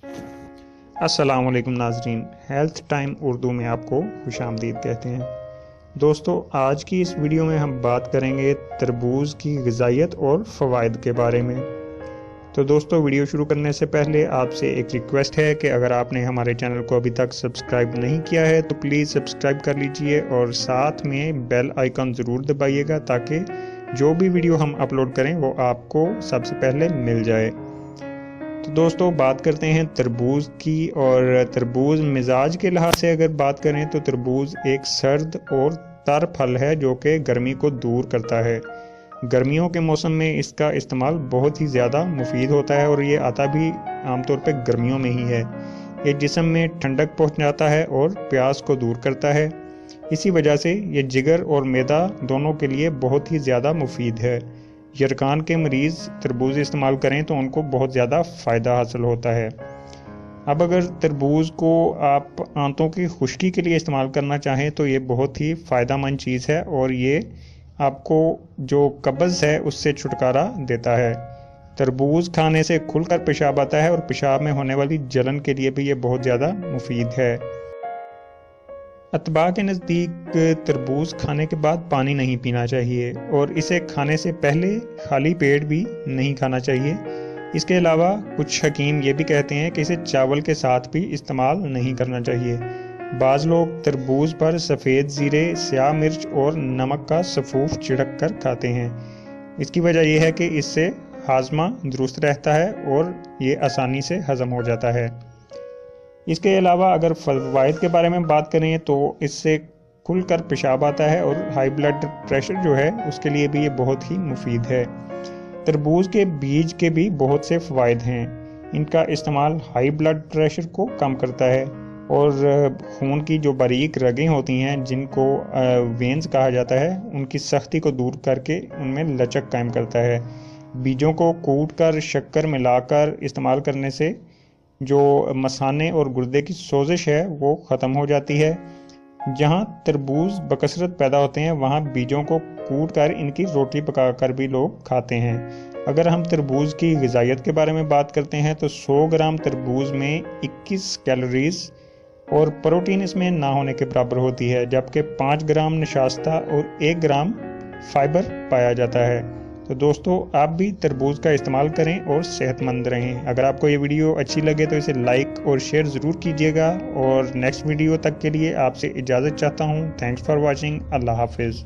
अस्सलाम वालेकुम नाजरीन, हेल्थ टाइम उर्दू में आपको खुश आमदीद कहते हैं। दोस्तों, आज की इस वीडियो में हम बात करेंगे तरबूज की ग़िज़ाइयत और फ़वाइद के बारे में। तो दोस्तों, वीडियो शुरू करने से पहले आपसे एक रिक्वेस्ट है कि अगर आपने हमारे चैनल को अभी तक सब्सक्राइब नहीं किया है तो प्लीज़ सब्सक्राइब कर लीजिए और साथ में बेल आइकन ज़रूर दबाइएगा ताकि जो भी वीडियो हम अपलोड करें वो आपको सबसे पहले मिल जाए। तो दोस्तों, बात करते हैं तरबूज की। और तरबूज मिजाज के लिहाज से अगर बात करें तो तरबूज एक सर्द और तर फल है जो कि गर्मी को दूर करता है। गर्मियों के मौसम में इसका इस्तेमाल बहुत ही ज़्यादा मुफीद होता है और ये आता भी आमतौर पर गर्मियों में ही है। ये जिस्म में ठंडक पहुंचाता है और प्यास को दूर करता है। इसी वजह से ये जिगर और मैदा दोनों के लिए बहुत ही ज़्यादा मुफीद है। यरकान के मरीज़ तरबूज इस्तेमाल करें तो उनको बहुत ज़्यादा फ़ायदा हासिल होता है। अब अगर तरबूज को आप आंतों की खुश्की के लिए इस्तेमाल करना चाहें तो ये बहुत ही फ़ायदेमंद चीज़ है और ये आपको जो कब्ज़ है उससे छुटकारा देता है। तरबूज खाने से खुलकर पेशाब आता है और पेशाब में होने वाली जलन के लिए भी ये बहुत ज़्यादा मुफीद है। अतबा के नज़दीक तरबूज खाने के बाद पानी नहीं पीना चाहिए और इसे खाने से पहले खाली पेट भी नहीं खाना चाहिए। इसके अलावा कुछ हकीम ये भी कहते हैं कि इसे चावल के साथ भी इस्तेमाल नहीं करना चाहिए। बाज़ लोग तरबूज पर सफ़ेद ज़ीरे, स्याह मिर्च और नमक का सफ़ूफ छिड़क कर खाते हैं। इसकी वजह यह है कि इससे हाजमा दुरुस्त रहता है और ये आसानी से हज़म हो जाता है। इसके अलावा अगर फ़वाइद के बारे में बात करें तो इससे खुलकर पेशाब आता है और हाई ब्लड प्रेशर जो है उसके लिए भी ये बहुत ही मुफीद है। तरबूज के बीज के भी बहुत से फ़वाइद हैं। इनका इस्तेमाल हाई ब्लड प्रेशर को कम करता है और खून की जो बारीक रगें होती हैं जिनको वेन्स कहा जाता है उनकी सख्ती को दूर करके उनमें लचक कायम करता है। बीजों को कूट कर शक्कर मिलाकर इस्तेमाल करने से जो मसाने और गुर्दे की सोजिश है वो ख़त्म हो जाती है। जहाँ तरबूज बकसरत पैदा होते हैं वहाँ बीजों को कूट कर इनकी रोटी पकाकर भी लोग खाते हैं। अगर हम तरबूज की ग़िज़ाइयत के बारे में बात करते हैं तो 100 ग्राम तरबूज में 21 कैलोरीज और प्रोटीन इसमें ना होने के बराबर होती है, जबकि 5 ग्राम नशास्ता और 1 ग्राम फाइबर पाया जाता है। तो दोस्तों, आप भी तरबूज का इस्तेमाल करें और सेहतमंद रहें। अगर आपको ये वीडियो अच्छी लगे तो इसे लाइक और शेयर ज़रूर कीजिएगा और नेक्स्ट वीडियो तक के लिए आपसे इजाज़त चाहता हूँ। Thanks for watching. अल्लाह हाफिज़।